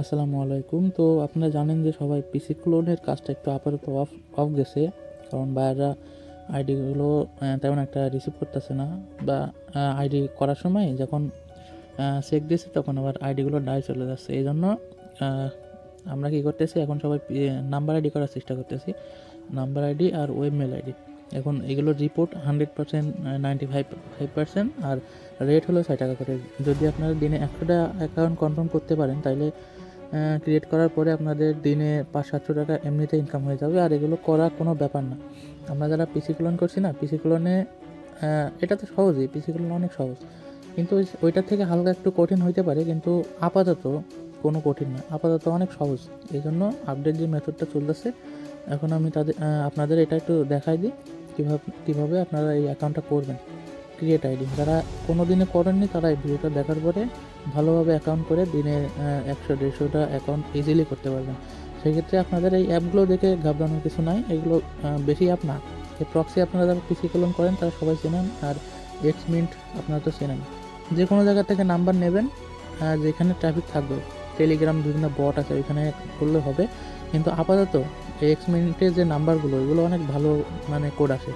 আসসালামু আলাইকুম। তো আপনারা জানেন যে সবাই পিসি ক্লোনের কাজটা একটু আপাতত অফ অফ গেছে। কারণ বায়াররা আইডিগুলো তেমন একটা রিসিভ করতেছে না, বা আইডি করার সময় যখন চেক দিয়েছি তখন আবার আইডিগুলো ডাই চলে যাচ্ছে। এই জন্য আমরা কী করতেছি, এখন সবাই নাম্বার আইডি করার চেষ্টা করতেছি। নাম্বার আইডি আর ওয়েব মেল আইডি, এখন এগুলোর রিপোর্ট 100%, 95% আর রেট হলো 6 টাকা করে। যদি আপনারা দিনে 100টা অ্যাকাউন্ট কনফার্ম করতে পারেন তাহলে ক্রিয়েট করার পরে আপনাদের দিনে 500-700 টাকা এমনিতে ইনকাম হয়ে যাবে। আর এগুলো করা কোনো ব্যাপার না। আমরা যারা পিসি ক্লোন করছি না, পিসি ক্লোনে এটা তো সহজই, পিসি ক্লোন অনেক সহজ, কিন্তু ওইটার থেকে হালকা একটু কঠিন হইতে পারে, কিন্তু আপাতত কোনো কঠিন না, আপাতত অনেক সহজ। এই জন্য আপডেট যে মেথডটা চলতেছে, এখন আমি আপনাদের এটা একটু দেখাই দিই কীভাবে আপনারা এই অ্যাকাউন্টটা করবেন। ক্রিয়েট আইডি, যারা কোনো দিনে করেননি তারা এই ভিডিওটা দেখার পরে ভালোভাবে অ্যাকাউন্ট করে দিনে 100-150টা অ্যাকাউন্ট ইজিলি করতে পারবেন। সেক্ষেত্রে আপনাদের এই অ্যাপগুলো দেখে ঘাবড়ানোর কিছু নাই। এগুলো বেশি অ্যাপ না। এই প্রক্সি আপনারা যারা পিসি কলন করেন তারা সবাই চেনেন, আর এক্সমিন্ট আপনারা তো চেনেন। যে কোনো জায়গা থেকে নাম্বার নেবেন, যেখানে ট্রাফিক থাকবে, টেলিগ্রাম বিভিন্ন বট আছে ওইখানে করলে হবে। কিন্তু আপাতত এই এক্সমিন্টের যে নাম্বারগুলো, এগুলো অনেক ভালো মানে কোড আসে।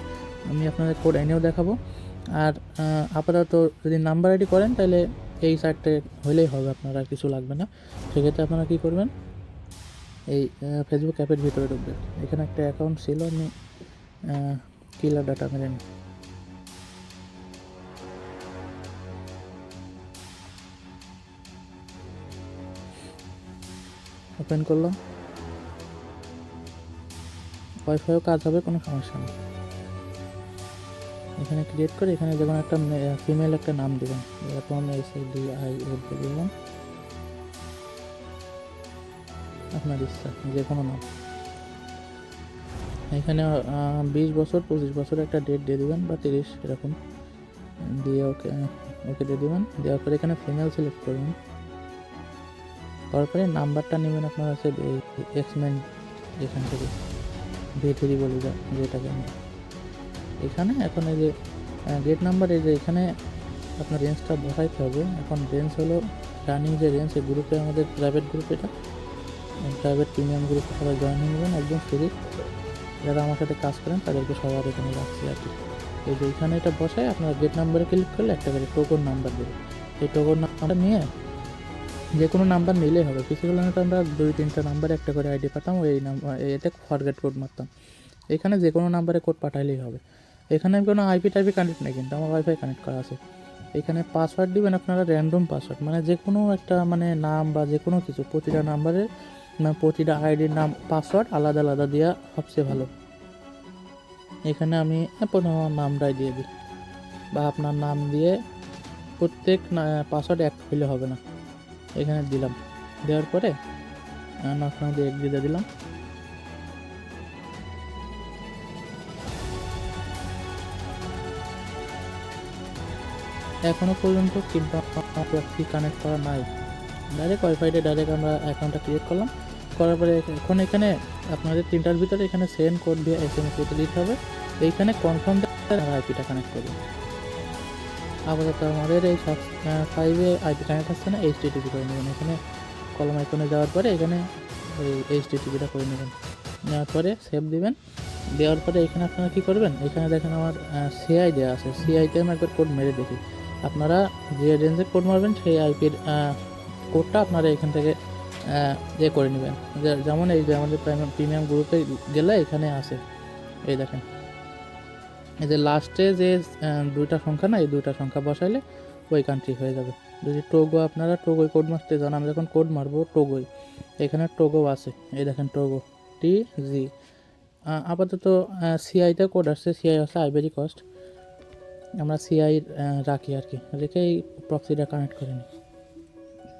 আমি আপনাদের কোড এনেও দেখাবো। আর আপাতত যদি নাম্বার আইডি করেন তাহলে এই সাইটটা হলেই হবে, আপনারা কিছু লাগবে না। সেক্ষেত্রে আপনারা কী করবেন, এই ফেসবুক অ্যাপের ভিতরে ঢুকবেন। এখানে একটা অ্যাকাউন্ট ছিল, আমি কিলার ডাটা মেরে নিই। ওপেন করলাম, ওয়াইফাইও কাজ হবে, কোনো সমস্যা নেই। এখানে ক্রিয়েট করে এখানে যখন একটা ফিমেল একটা নাম দেবেন, এরকম SADIO দিলাম, আপনার ইচ্ছা যে কোনো নাম। এখানে 20 বছর 25 বছর একটা ডেট দিয়ে দেবেন, বা 30 এরকম দিয়ে ওকে ওকে দিয়ে দেবেন। দেওয়ার পরে এখানে ফিমেল সিলেক্ট করবেন। তারপরে নাম্বারটা নেবেন আপনার হচ্ছে এক্সমেন, এখান থেকে V3 বলি যেটাকে আমরা এখানে। এখন এই যে গেট নাম্বার, এই যে এখানে আপনার রেঞ্জটা বসাইতে হবে। এখন রেঞ্জ হলো রানিং যে রেঞ্জ, এই গ্রুপে আমাদের প্রাইভেট গ্রুপ, এটা প্রাইভেট প্রিমিয়াম গ্রুপে সবাই জয়েন হয়ে নেবেন একদম ফ্রি। যারা আমার সাথে কাজ করেন তাদেরকে সবার এখানে রাখছি আর কি। এই যে এখানে এটা বসায় আপনারা গেট নাম্বারে ক্লিক করলে একটা করে টোকন নাম্বার দেবে। এই টোকন নাম্বারটা নিয়ে যে কোনো নাম্বার নিলেই হবে। পিসিগুলো তো আমরা 2-3টা নাম্বারে একটা করে আইডি পাতাম, এই নাম্বার এতে ফরগেট কোড মারতাম। এখানে যে কোনো নাম্বারে কোড পাঠাইলেই হবে। এখানে কোনো আইপি টাইপি কানেক্ট নেই, কিন্তু আমার ওয়াইফাই কানেক্ট করা আছে। এখানে পাসওয়ার্ড দিবেন আপনারা র্যান্ডম পাসওয়ার্ড, মানে যে কোনো একটা মানে নাম বা যে কোনো কিছু, প্রতিটা নাম্বারের প্রতিটা আইডির নাম পাসওয়ার্ড আলাদা আলাদা দেওয়া সবচেয়ে ভালো। এখানে আমি আমার নামটাই দিয়ে দিই, বা আপনার নাম দিয়ে প্রত্যেক পাসওয়ার্ড এক হইলে হবে না। এখানে দিলাম, দেওয়ার পরে আপনার দিয়ে এক দিয়ে দিলাম। এখনও পর্যন্ত কিন্তু প্রক্সি কানেক্ট করা নাই, ডাইরেক্ট ওয়াইফাইতে ডাইরেক্ট আমরা অ্যাকাউন্টটা ক্রিয়েট করলাম। করার পরে এখন এখানে আপনাদের 3টার ভিতরে এখানে সেন্ড কোড দিয়ে SMS এটা দিতে হবে। এইখানে কনফার্ম আইপিটা কানেক্ট করবেন। আপাতত আমাদের এই 5-এ আইপি কানেক্ট হচ্ছে না, HTTP করে নেবেন। এখানে কলম আইকনে যাওয়ার পরে এখানে ওই HTTPটা করে নেবেন। নেওয়ার পরে সেভ দিবেন। দেওয়ার পরে এখানে আপনারা কী করবেন, এখানে দেখেন আমার CI দেওয়া আছে, CIতে আমি একবার কোড মেরে দেখি। আপনারা যে রেঞ্জে কোড মারবেন সেই আইপির কোডটা আপনারা এখান থেকে করে নেবেন। যেমন এই যে আমাদের প্রিমিয়াম গ্রুপে গেলে এখানে আছে, এই দেখেন এই যে লাস্টে যে 2টা সংখ্যা না, এই 2টা সংখ্যা বসাইলে ওই কান্ট্রি হয়ে যাবে। যদি টোগো, আপনারা টোগোয় কোড মারতে যান, আমি যখন কোড মারবো টোগোয়, এখানে টোগো আছে, এই দেখেন টোগো TG। আপাতত CIতে কোড আসছে, CI আছে আইভেরি কস্ট, আমরা CI রাখি আর কি, রেখে এই প্রক্সিটা কানেক্ট করে নিই।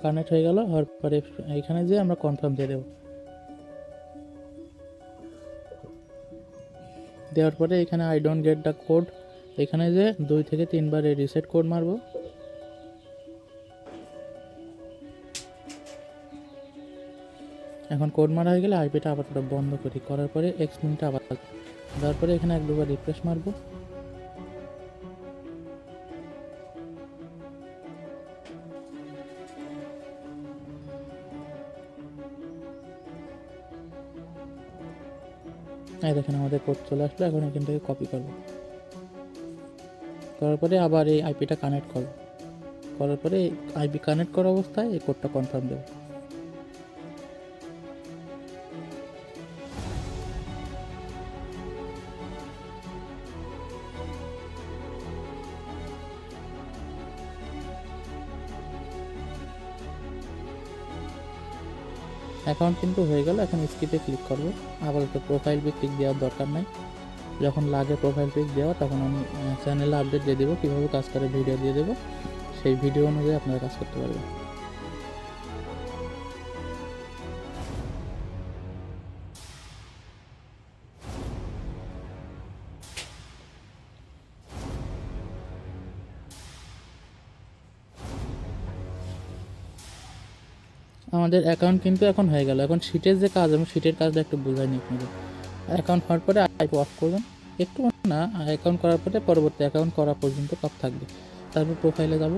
কানেক্ট হয়ে গেল, হওয়ার পরে এখানে যে আমরা কনফার্ম দিয়ে দেবো। দেওয়ার পরে এখানে I don't get the code, এখানে যে 2 থেকে 3 বার এই রিসেট কোড মারবো। এখন কোড মারা হয়ে গেলে আইপিটা আপাতত বন্ধ করি, করার পরে এক্সমিনটা আবার দেওয়ার পরে এখানে 1-2 বার রিফ্রেশ মারবো। এই দেখেন আমাদের কোড চলে আসলো। এখন এখান থেকে কপি করব, করার পরে আবার এই আইপিটা কানেক্ট করব, করার পরে আইপি কানেক্ট করা অবস্থায় এই কোডটা কনফার্ম দেবো। অ্যাকাউন্ট কিন্তু হয়ে গেল। এখন স্কিপে ক্লিক করব। আপাতত প্রোফাইল পিক ক্লিক দেওয়ার দরকার নাই, যখন লাগে প্রোফাইল পিক দেওয়া তখন আমি চ্যানেলে আপডেট দিয়ে দেবো, কীভাবে কাজ করে ভিডিও দিয়ে দেবো, সেই ভিডিও অনুযায়ী আপনারা কাজ করতে পারবেন। আমাদের অ্যাকাউন্ট কিন্তু এখন হয়ে গেল। এখন শিটের যে কাজ, আমি শিটের কাজটা একটু বোঝাইনি আপনাদের। অ্যাকাউন্ট হওয়ার পরে আইপি অফ করবেন, একটু না, অ্যাকাউন্ট করার পরে পরবর্তী অ্যাকাউন্ট করা পর্যন্ত অফ থাকবে। তারপর প্রোফাইলে যাব,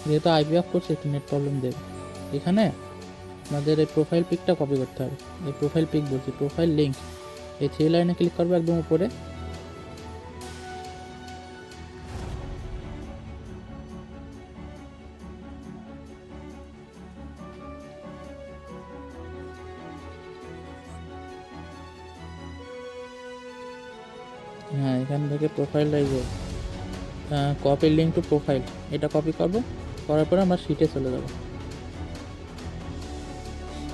যেহেতু আইপি অফ করছে একটু নেট প্রবলেম দেবে। এখানে আমাদের এই প্রোফাইল পিকটা কপি করতে হবে। এই প্রোফাইল পিক বলছি, প্রোফাইল লিঙ্ক, এই 3 লাইনে ক্লিক করবে একদম উপরে। হ্যাঁ, এখান থেকে প্রোফাইলটা এই যে কপি লিঙ্ক টু প্রোফাইল, এটা কপি করবো। করার পরে আমরা শিটে চলে যাবো।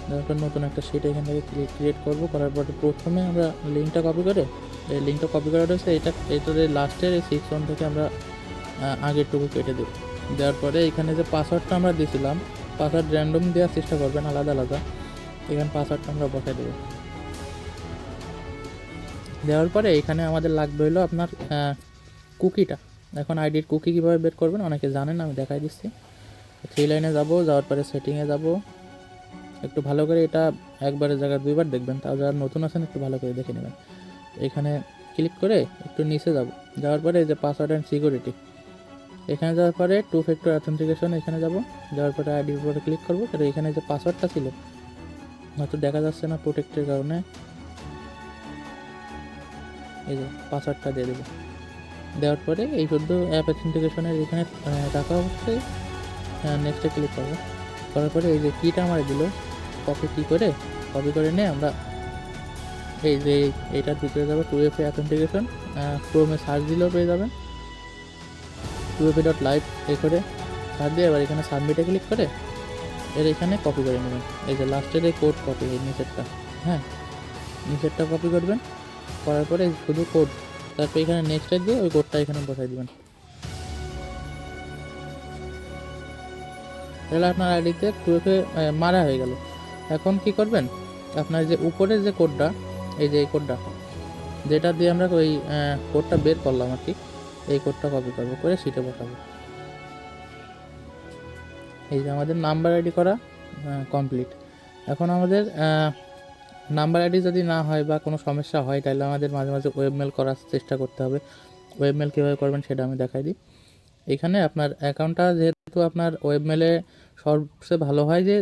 তারপর নতুন একটা শিট এখান থেকে ক্রিয়েট করবো। করার পরে প্রথমে আমরা লিঙ্কটা কপি করে, এই লিঙ্কটা কপি করা রয়েছে, এটার লাস্টের এই 6 1 থেকে আমরা আগেরটুকু কেটে দেবো। দেওয়ার পরে এখানে যে পাসওয়ার্ডটা আমরা দিয়েছিলাম, পাসওয়ার্ড র্যান্ডম দেওয়ার চেষ্টা করবেন, আলাদা আলাদা। এখানে পাসওয়ার্ডটা আমরা বসাই দেবো। দেওয়ার পরে এখানে আমাদের লাগবে হলো আপনার কুকিটা। এখন আইডির কুকি কীভাবে বের করবেন অনেকে জানেন, আমি দেখাই দিচ্ছি। 3 লাইনে যাব, যাওয়ার পরে সেটিংয়ে যাব। একটু ভালো করে এটা একবারের জায়গায় 2বার দেখবেন, তাও যারা নতুন আছেন একটু ভালো করে দেখে নেবেন। এখানে ক্লিক করে একটু নিচে যাব, যাওয়ার পরে এই যে পাসওয়ার্ড অ্যান্ড সিকিউরিটি, এখানে যাওয়ার পরে 2 ফ্যাক্টর অথেন্টিকেশন, এখানে যাব। যাওয়ার পরে আইডির উপরে ক্লিক করবো। আর এখানে যে পাসওয়ার্ডটা ছিল হয়তো দেখা যাচ্ছে না প্রোটেক্টের কারণে, এই যে পাসওয়ার্ডটা দিয়ে দেবো। দেওয়ার পরে এই শুদ্ধ অ্যাপ অথেন্টিকেশনের এখানে রাখা অবস্থায় নেক্সটে ক্লিক করবো। করার পরে এই যে কিটা আমার দিল, কপি করে নিয়ে আমরা এই যে এইটার ভিতরে যাবো। 2FA অথেন্টিকেশন, ক্রোমে সার্চ দিলেও পেয়ে যাবেন, 2FA.live এই করে সার্চ দিয়ে এবার এখানে সাবমিটে ক্লিক করে এর এখানে কপি করে নেবেন। এই যে লাস্টের এই কোড কপি, এই নিচেরটা, হ্যাঁ নিচেরটা কপি করবেন। করার পরে শুধু কোড, তারপর এখানে নেক্সটে দিয়ে ওই কোডটা এখানে বসাই দিবেন। তাহলে আপনার আইডিতে 2FA মারা হয়ে গেল। এখন কি করবেন, আপনার যে উপরের যে কোডটা, এই যে এই কোডটা যেটা দিয়ে আমরা ওই কোডটা বের করলাম আর কি, এই কোডটা কপি করবো, করে শিটে বসাবো। এই যে আমাদের নাম্বার আইডি করা কমপ্লিট। এখন আমাদের নাম্বার আইডি যদি না হয় বা কোনো সমস্যা হয়, তাহলে আমাদের মাঝে মাঝে ওয়েবমেল করার চেষ্টা করতে হবে। ওয়েবমেল কীভাবে করবেন সেটা আমি দেখাই দিই। এখানে আপনার অ্যাকাউন্টটা যেহেতু আপনার ওয়েবমেলে সবচেয়ে ভালো হয় যে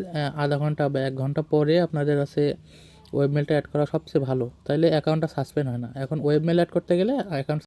আধা ঘন্টা বা 1 ঘন্টা পরে আপনাদের কাছে ওয়েবমেলটা অ্যাড করা সবচেয়ে ভালো, তাইলে অ্যাকাউন্টটা সাসপেন্ড হয় না। এখন ওয়েবমেল অ্যাড করতে গেলে অ্যাকাউন্ট